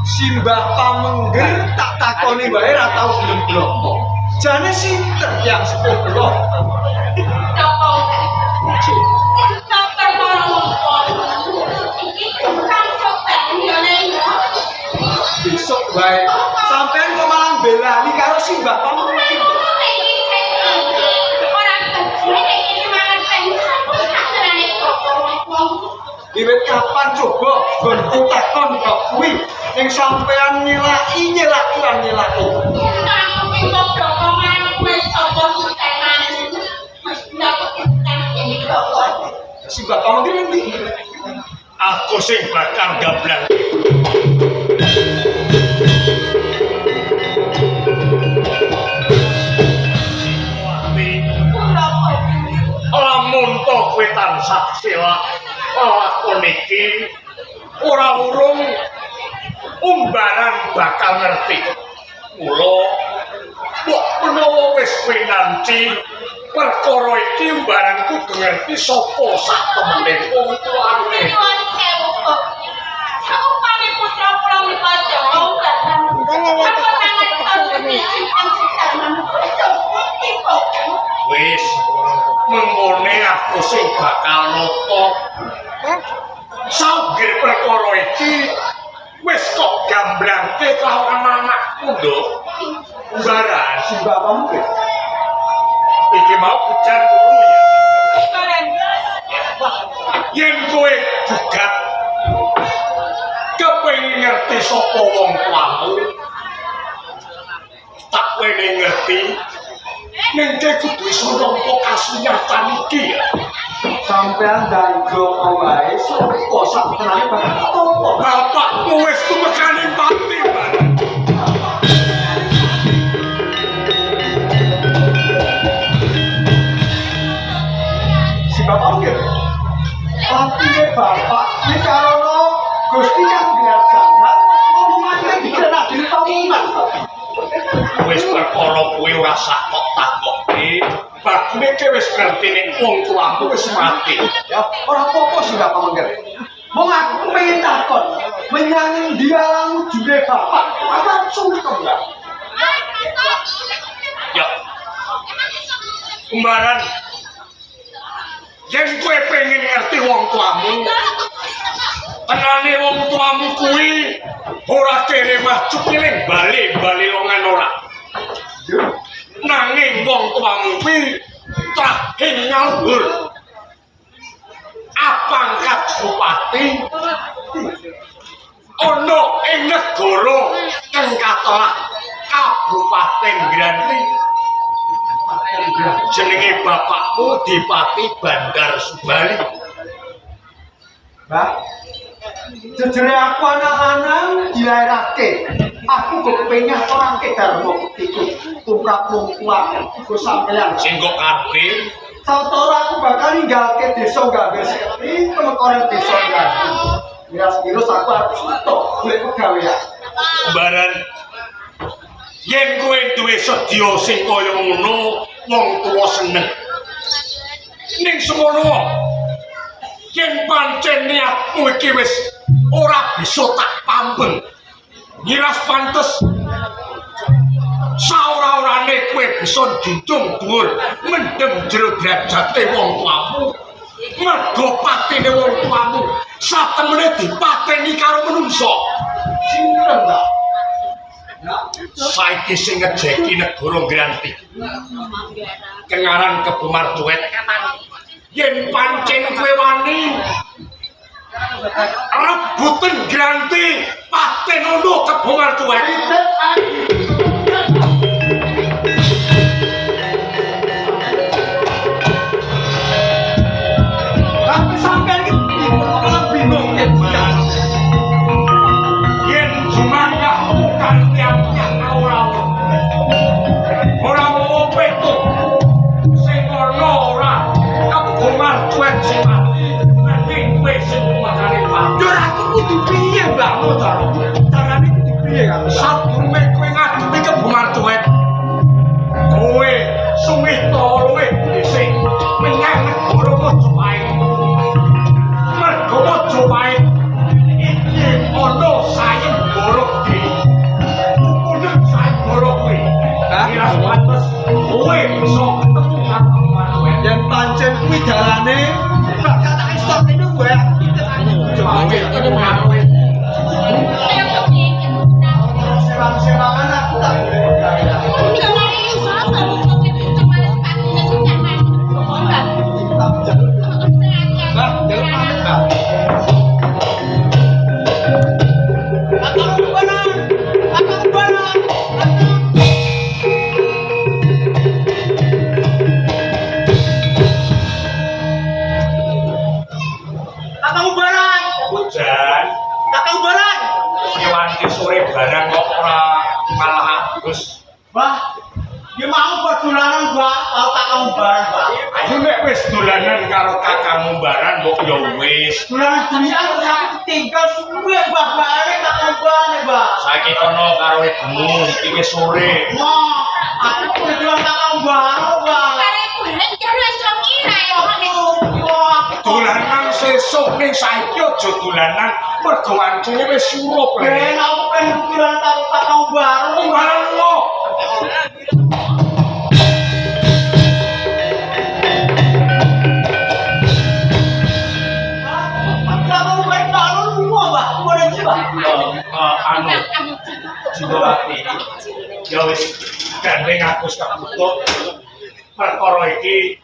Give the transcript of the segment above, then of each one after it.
Simbah Pamengger tak takoni wae ra tau gelem bloko. Jane sinten yang sepuh kula? Sapa? Sapa iki kan sopan ngene ya. Besok wae sampean kok malah belani karo Simbah Pamengger. Wiwit kapan coba gonku takon kok kuwi ning sampean nyelaki lan nyelaki. Aku kok dokongan wis sapa sutenan. Wis dapat ini kok. Simbah Pamengger ndi? Aku sing bakal gablang. Lamun to kowe tansah selak lakon iki ora urung umbaran bakal ngerti. Mula mbok menawa wis kowe nanti perkara iki umbaran kudu ngerti sapa sak temene wong tuane. Saupane putra kula menika jauh Wis mengone aku sing bakal nata. Saugir perkara iki wis kok gamblangke kelawan anakku, Nduk. Umbaran Simbah Pamengger. iki mau ujan guru ya. Keren. Yen kowe gugat kepengin ngerti sapa wong tuamu, tak wene ngerti ning kudu iso nampa kasunyatan iki ya. Sampean dandong wae sapa sak tenane bakal apa? Bapakmu wis tumekane pati, Pak. Simbah Pamengger. Patine bapak iki karono Gusti Kang Grajangan omongane dikira dhewe tamunan. Wis perkara kuwi ora sak kok takoki. Bagune wis ngerti nek wong tuamu wis mati. Ya, ora apa-apa Simbah Pamengger. Wong aku pengen takon, menyang dia lang jure bapak, apa sulit kok enggak? Ya. Umbaran. Yen kowe pengen ngerti wong tuamu, tenane wong tuamu kuwi ora kene maju piling bali longan ora. Nanging wong tuamu kuwi trahing ngawur. Apangkat bupati ana ing negara kang katelah Kabupaten Granti. Jenenge bapakmu Dipati Bandar Subali. Mbah, jejere aku anak-anak dilairake. Aku kepengin orang ke Darmo iku tumrap wong tua iku sampeyan. Sing kok karepe Sautora aku bakal ninggalke desa Gambir Sekti temekoren desa Gambir. Miras-miras aku harus stop golek pegawean. Umbaran yen kowe duwe sedya sing kaya ngono, wong tuwa seneng. Ning semono yen pancen niatmu iki wis ora bisa tak pambeng. Nyiras pantes saora-orane kowe bisa junjung dhuwur mendem jero derajate wong tuamu. Mergo patine wong tuamu satemene dipateni karo menungso. Sinten ta? Saiki sing ngejeki negara Granti. Kengaran Kebumarcuet. Yen pancen kowe wani rebutan Granti paten ono Kebumarcuet. Tapi sampean iki malah bingung ya. Yen jumangah bukan tiap-tiap ora mau petu sing ono ora Kebumarcuet sing mati nanging kowe sing makane pati. Yo aku kudu piye, Mbah? Carane kudu piye kan? Sadurunge kowe ngadepi Kebumarcuet Ya mau buat dolanan, Mbak. Mau tak kamu barang, Mbak. Ayo nek wis dolanan karo kakangmu mbaran mbok ya wis. Dolanan dunia aku tinggal suwe, Mbak. Mbak, tak kamu barang, Mbak. Saiki kono karo ibumu iki wis sore. Wah, aku kebetulan tak kamu barang, Mbak. Kare bulan jare wis rong kira ya. Dolanan sesuk ning saiki aja dolanan mergo wancune wis surup lho. Ben aku pengen dolanan karo tak kamu barang. Mbaran lo. Anu Jibawati ya wis gandeng aku kabutuh perkara iki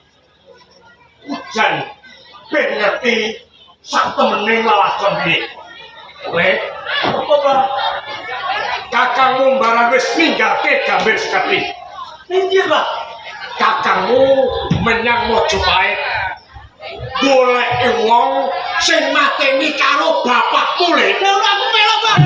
hujan ben ngerti sak temene lalakon iki kowe apa Pak kakangmu mbaran wis ninggalke Gambir Sekati Iya, Pak. kakangmu menyang Mojopahit golek wong sing mateni karo bapakmu le. Lah aku melok, Pak.